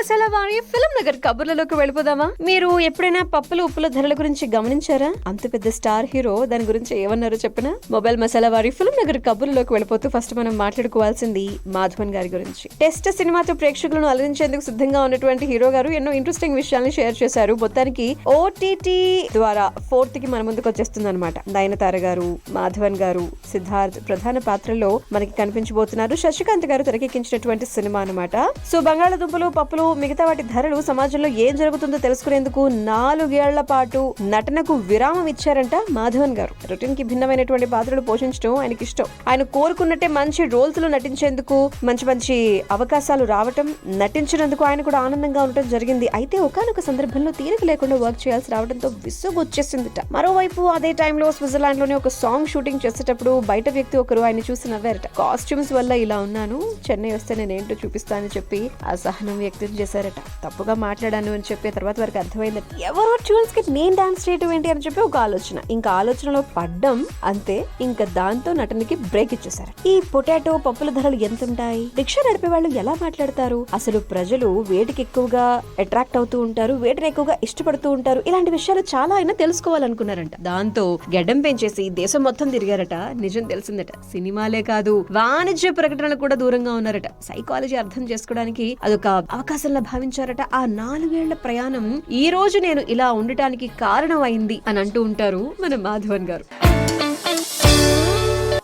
మసాలా వారి ఫిల్మ్ నగర్ కబుర్లలోకి వెళ్ళిపోదామా? మీరు ఎప్పుడైనా పప్పులు ఉప్పుల ధరల గురించి గమనించారా? అంత పెద్ద స్టార్ హీరో దాని గురించి ఏమన్నారో చెప్పనా? మొబైల్ మసాలా వారి ఫిల్మ్ నగర్ కబుర్లలోకి వెళ్ళిపోతూ ఫస్ట్ మనం మాట్లాడుకోవాల్సింది మాధవన్ గారి గురించి. టెస్ట్ సినిమాతో ప్రేక్షకులను అలరించేందుకు సిద్ధంగా ఉన్నటువంటి హీరో గారు ఎన్నో ఇంట్రెస్టింగ్ విషయాలను షేర్ చేశారు. మొత్తానికి ఓటీటీ ద్వారా 4th కి మన ముందుకు వచ్చేస్తుంది అనమాట. నయనతార గారు, మాధవన్ గారు, సిద్ధార్థ్ ప్రధాన పాత్రల్లో మనకి కనిపించబోతున్నారు. శశికాంత్ గారు తెరకెక్కించినటువంటి సినిమా అనమాట. సో బంగాళదుంపలు, పప్పులు, మిగతా వాటి ధరలు, సమాజంలో ఏం జరుగుతుందో తెలుసుకునేందుకు 4 ఏళ్ల పాటు నటనకు విరామం ఇచ్చారంట మాధవన్ గారు. రొటీన్ కి భిన్నమైనటువంటి పాత్రలు పోషించడం ఆయనకి ఇష్టం. ఆయన కోరుకున్నట్టే మంచి రోల్స్ లో నటించేందుకు మంచి మంచి అవకాశాలు రావటం, నటించినందుకు ఆయన కూడా ఆనందంగా ఉండటం జరిగింది. అయితే ఒకానొక సందర్భంలో తీరిక లేకుండా వర్క్ చేయాల్సి రావడంతో విసుగు వచ్చేసిందిట. మరోవైపు అదే టైంలో స్విట్జర్లాండ్ లోనే ఒక సాంగ్ షూటింగ్ చేసేటప్పుడు బయట వ్యక్తి ఒకరు ఆయన చూసి నవ్వారట. కాస్ట్యూమ్స్ వల్ల ఇలా ఉన్నాను, చెన్నై వస్తే నేనేంటో చూపిస్తానని చెప్పి అసహనం వ్యక్తం చేశారట. తప్పుగా మాట్లాడాను అని చెప్పి తర్వాత వరకు అర్థమైందట. ఎవరో ట్యూన్స్ కి నేను డాన్స్ చేయటం ఏంటి అని చెప్పి ఒక ఆలోచన. ఇంకా ఆలోచనలో పడ్డం అంతే. ఇంకా దాంతో నటనకి బ్రేక్ ఇచ్చేసారు. ఈ పొటాటో పప్పుల ధరలు ఎంత ఉంటాయి, రిక్షా నడిపే వాళ్ళు ఎలా మాట్లాడతారు, అసలు ప్రజలు వేటికి ఎక్కువగా అట్రాక్ట్ అవుతూ ఉంటారు, వేటిని ఎక్కువగా ఇష్టపడుతూ ఉంటారు, ఇలాంటి విషయాలు చాలా ఆయన తెలుసుకోవాలనుకున్నారంట. దాంతో గడ్డం పెంచేసి దేశం మొత్తం తిరిగారట. నిజం తెలిసిందట. సినిమాలే కాదు, వాణిజ్య ప్రకటనలు కూడా దూరంగా ఉన్నారట. సైకాలజీ అర్థం చేసుకోవడానికి అదొక అవకాశంలా భావించారట. ఆ 4 ఏళ్ల ప్రయాణం ఈ రోజు నేను ఇలా ఉండటానికి కారణం అయింది అని అంటూ ఉంటారు మన మాధవన్ గారు.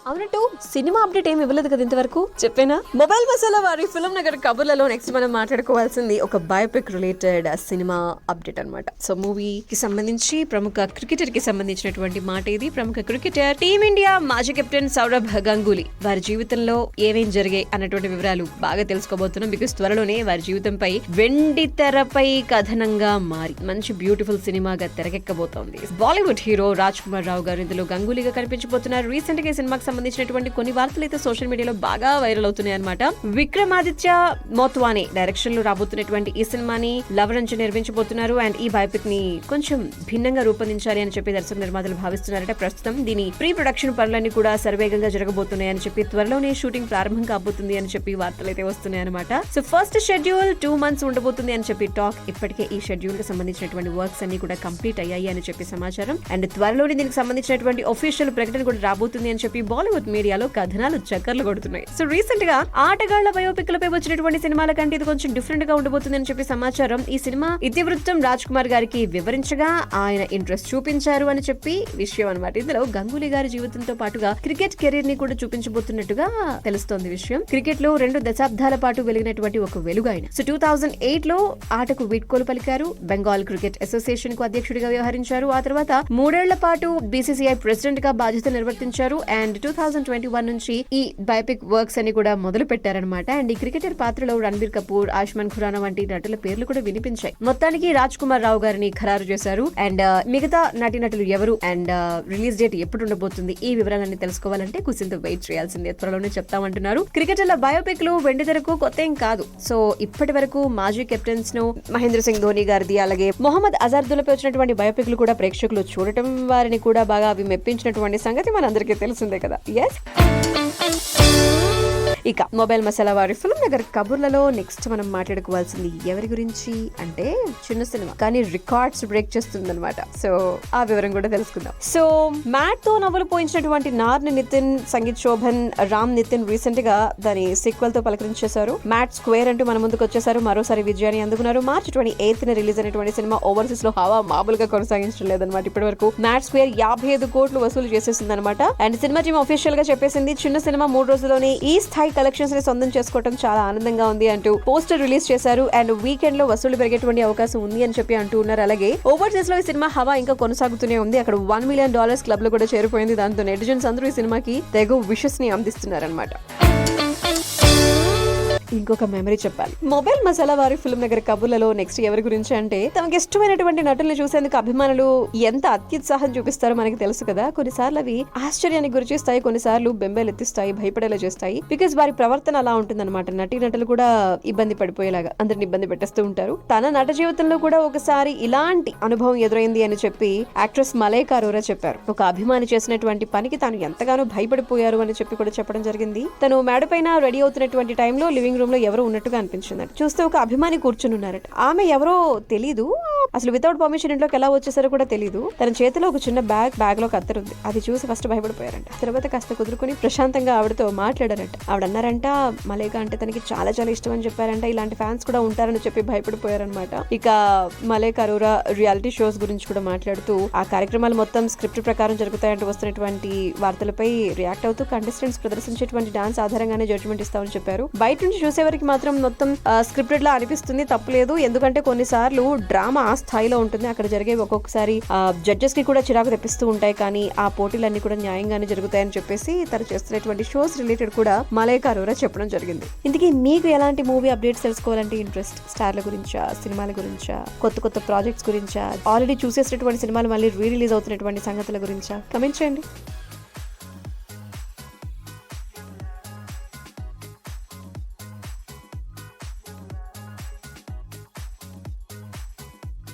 అవునట్టు సినిమా అప్డేట్ ఏమి ఇవ్వలేదు కదా ఇంతవరకు, చెప్పేనా? మొబైల్ మసాలా వారి ఫిల్మ్ నగర్ కబుర్లలో నెక్స్ట్ మనం మాట్లాడుకోవాల్సింది ఒక బయోపిక్ రిలేటెడ్ సినిమా అప్డేట్ అనమాట. సో మూవీకి సంబంధించి ప్రముఖ క్రికెటర్ కి సంబంధించినటువంటి మాట ఇది. ప్రముఖ క్రికెటర్, టీమిండియా మాజీ కెప్టెన్ సౌరభ్ గంగూలీ వారి జీవితంలో ఏమేం జరిగాయి అన్నటువంటి వివరాలు బాగా తెలుసుకోబోతున్నాం. బికాస్ త్వరలోనే వారి జీవితంపై వెండి తెరపై కథనంగా మారి మంచి బ్యూటిఫుల్ సినిమాగా తెరకెక్కబోతోంది. బాలీవుడ్ హీరో రాజ్ కుమార్ రావు గారు ఇందులో గంగూలీగా కనిపించబోతున్నారు. రీసెంట్ గా ఈ సినిమాకి సంబంధించినటువంటి కొన్ని వార్తలు అయితే సోషల్ మీడియాలో బాగా వైరల్ అవుతున్నాయి అనమాట. విక్రమాదిత్య మోత్వానే డైరెక్షన్ లో రాబోతున్నటువంటి ఈ సినిమాని లవరంజ్ నిర్మించబోతున్నారు. అండ్ ఈ బయోపిక్ ని కొంచెం భిన్నంగా రూపొందించాలి అని చెప్పి దర్శక నిర్మాతలు భావిస్తున్నారట. ప్రస్తుతం దీని ప్రీ ప్రొడక్షన్ పనులన్నీ కూడా శరవేగంగా జరగబోతున్నాయి అని చెప్పి త్వరలోనే షూటింగ్ ప్రారంభం కాబోతుంది అని చెప్పి వార్తలు అయితే వస్తున్నాయి అనమాట. సో ఫస్ట్ షెడ్యూల్ 2 months ఉండబోతుంది అని చెప్పి టాక్. ఇప్పటికే ఈ షెడ్యూల్ కి సంబంధించినటువంటి వర్క్స్ అన్ని కూడా కంప్లీట్ అయ్యాయి అని చెప్పి సమాచారం. అండ్ త్వరలోనే దీనికి సంబంధించినటువంటి ఒఫీషియల్ ప్రకటన కూడా రాబోతుంది అని చెప్పి బాలీవుడ్ మీడియాలో కథనాలు చక్కర్లు కొడుతున్నాయి. సో రీసెంట్ గా ఆటగాళ్ల బయోపిక్ లపై వచ్చినటువంటి సినిమాల కంటే ఇది కొంచెం డిఫరెంట్ గా ఉండబోతుంది అని చెప్పి సమాచారం. ఈ సినిమా ఇతివృత్తం రాజ్ కుమార్ గారికి వివరించగా ఆయన ఇంట్రెస్ట్ చూపించారు అని చెప్పి విషయం అనమాట. ఇందులో గంగూలీ గారి జీవితంతో పాటుగా క్రికెట్ కెరీర్ ని కూడా చూపించబోతున్నట్టుగా తెలుస్తోంది విషయం. క్రికెట్ లో 2 దశాబ్దాల పాటు వెలిగినటువంటి ఒక వెలుగు ఆయన. సో 2008 లో ఆటకు వీడ్కోలు పలికారు. బెంగాల్ క్రికెట్ అసోసియేషన్ కు అధ్యక్షుడిగా వ్యవహరించారు. ఆ తర్వాత 3 ఏళ్ల పాటు బీసీసీఐ ప్రెసిడెంట్ గా బాధ్యతలు నిర్వర్తించారు. అండ్ 2021 నుంచి ఈ బయోపిక్ వర్క్స్ అని కూడా మొదలు పెట్టారనమాట. అండ్ ఈ క్రికెటర్ పాత్రలో రణబీర్ కపూర్, ఆయుష్మాన్ ఖురానా వంటి నటుల పేర్లు కూడా వినిపించాయి. మొత్తానికి రాజ్ కుమార్ రావు గారిని ఖరారు చేశారు. అండ్ మిగతా నటీనటులు ఎవరు అండ్ రిలీజ్ డేట్ ఎప్పుడు ఉండబోతుంది, ఈ వివరాలన్నీ తెలుసుకోవాలంటే కుసింత వెయిట్ చేయాల్సిందే. త్వరలోనే చెప్తామంటున్నారు. క్రికెటర్ల బయోపిక్ లు వెండి తెరకు కొత్త ఏం కాదు. సో ఇప్పటి వరకు మాజీ కెప్టెన్స్ ను మహేంద్ర సింగ్ ధోని గారిది, అలాగే మొహమ్మద్ అజారుద్దీన్లపై వచ్చినటువంటి బయోపిక్ లు కూడా ప్రేక్షకులు చూడటం, వారిని కూడా బాగా అవి మెప్పించినటువంటి సంగతి మనందరికీ తెలిసిందే కదా. ఇక మొబైల్ మసాలా వారి ఫిల్మ్ నగర్ కబుర్లలో నెక్స్ట్ మనం మాట్లాడుకోవాల్సింది ఎవరి గురించి అంటే చిన్న సినిమా కానీ రికార్డ్స్ బ్రేక్ చేస్తుంది అనమాట. సో ఆ వివరం కూడా తెలుసుకుందాం. సో మ్యాట్ తో నవ్వులు పోయించినటువంటి నార్ని నితిన్, సంగీత్ శోభన్, రామ్ నితిన్ రీసెంట్ గా దాని సీక్వెల్ తో పలకరించేశారు. మ్యాట్ స్క్వేర్ అంటూ మన ముందుకు వచ్చేసారు. మరోసారి విజయాన్ని అందుకున్నారు. మార్చి 28th రిలీజ్ అయినటువంటి సినిమా ఓవర్సీస్ లో హవా మామూలుగా కొనసాగించడం లేదనమాట. ఇప్పటి వరకు మ్యాట్ స్క్వేర్ 55 కోట్లు వసూలు చేసేసింది అనమాట. అండ్ సినిమా టీమ్ అఫీషియల్ గా చెప్పేసింది, చిన్న సినిమా 3 రోజుల్లోనే ఈ స్థాయి కలెక్షన్స్ ని సొంతం చేసుకోవడం చాలా ఆనందంగా ఉంది అంటూ పోస్టర్ రిలీజ్ చేశారు. అండ్ వీకెండ్ లో వసూలు పెరిగేటువంటి అవకాశం ఉంది అని చెప్పి అంటూ ఉన్నారు. అలాగే ఓవర్సీస్ లో ఈ సినిమా హవా ఇంకా కొనసాగుతూనే ఉంది. అక్కడ $1 million క్లబ్ లో కూడా చేరిపోయింది. దాంతో నెటిజన్స్ అందరూ ఈ సినిమాకి తెగ విషెస్ ని అందిస్తున్నారన్నమాట. ఇంకొక మెమరీ చెప్పాలి. మొబైల్ మసాలా వారి ఫిల్మ్ నగర్ కబుర్లలో నెక్స్ట్ ఎవరి గురించి అంటే, తమకి ఇష్టమైనటువంటి నటులను చూసేందుకు అభిమానులు ఎంత అత్యుత్సాహం చూపిస్తారో మనకి తెలుసు కదా. కొన్నిసార్లు అవి ఆశ్చర్యానికి గురి చేస్తాయి, కొన్నిసార్లు బెంబేలెత్తిస్తాయి, భయపడేలా చేస్తాయి. బికాస్ వారి ప్రవర్తన అలా ఉంటుందన్నమాట. నటీనటులు కూడా ఇబ్బంది పడిపోయేలాగా అందరిని ఇబ్బంది పెట్టేస్తూ ఉంటారు. తన నట జీవితంలో కూడా ఒకసారి ఇలాంటి అనుభవం ఎదురైంది అని చెప్పి యాక్ట్రెస్ మలైకా అరోరా చెప్పారు. ఒక అభిమాని చేసినటువంటి పనికి తాను ఎంతగానో భయపడిపోయారు అని చెప్పి కూడా చెప్పడం జరిగింది. తను మేడపైన రెడీ అవుతున్నటువంటి టైంలో లివింగ్ డ్రెస్సింగ్ రూమ్ లో ఎవరో ఉన్నట్టుగా అనిపించిందట. చూస్తే ఒక అభిమాని కూర్చుని ఉన్నారట. ఆమె ఎవరో తెలీదు, అసలు వితౌట్ పర్మిషన్ ఇంట్లోకి ఎలా వచ్చేసారో కూడా తెలీదు. తన చేతిలో ఒక చిన్న బ్యాగ్ లో కత్తెర ఉంది. అది చూసి ఫస్ట్ భయపడిపోయారంట. తర్వాత కాస్త కుదురుకుని ప్రశాంతంగా ఆవిడతో మాట్లాడారంట. ఆవిడ అన్నారంట మలేక అంటే తనకి చాలా చాలా ఇష్టం అని చెప్పారంట. ఇలాంటి ఫ్యాన్స్ కూడా ఉంటారని చెప్పి భయపడిపోయారనమాట. ఇక మలేక అరోరా రియాలిటీ షోస్ గురించి కూడా మాట్లాడుతూ ఆ కార్యక్రమాలు మొత్తం స్క్రిప్ట్ ప్రకారం జరుగుతాయంటూ వస్తున్నటువంటి వార్తలపై రియాక్ట్ అవుతూ కంటెస్టెంట్స్ ప్రదర్శించేటువంటి డాన్స్ ఆధారంగానే జడ్జిమెంట్ ఇస్తామని చెప్పారు. బయట నుంచి చూసేవారికి మాత్రం మొత్తం స్క్రిప్టెడ్ లా అనిపిస్తుంది, తప్పులేదు. ఎందుకంటే కొన్నిసార్లు డ్రామా ఆ స్థాయిలో ఉంటుంది. అక్కడ జరిగే ఒక్కొక్కసారి జడ్జెస్ కి కూడా చిరాకు తెప్పిస్తూ ఉంటాయి, కానీ ఆ పోటీలన్నీ కూడా న్యాయంగానే జరుగుతాయని చెప్పేసి తను చేస్తున్నటువంటి షోస్ రిలేటెడ్ కూడా మలైక అరోరా చెప్పడం జరిగింది. ఇందుకే మీకు ఎలాంటి మూవీ అప్డేట్స్ తెలుసుకోవాలంటే ఇంట్రెస్ట్? స్టార్ల గురించా, సినిమాల గురించా, కొత్త ప్రాజెక్ట్స్ గురించా, ఆల్రెడీ చూసేసినటువంటి సినిమాలు మళ్ళీ రీ రిలీజ్ అవుతున్నటువంటి సంగతుల గురించా? కమెంట్ చేయండి.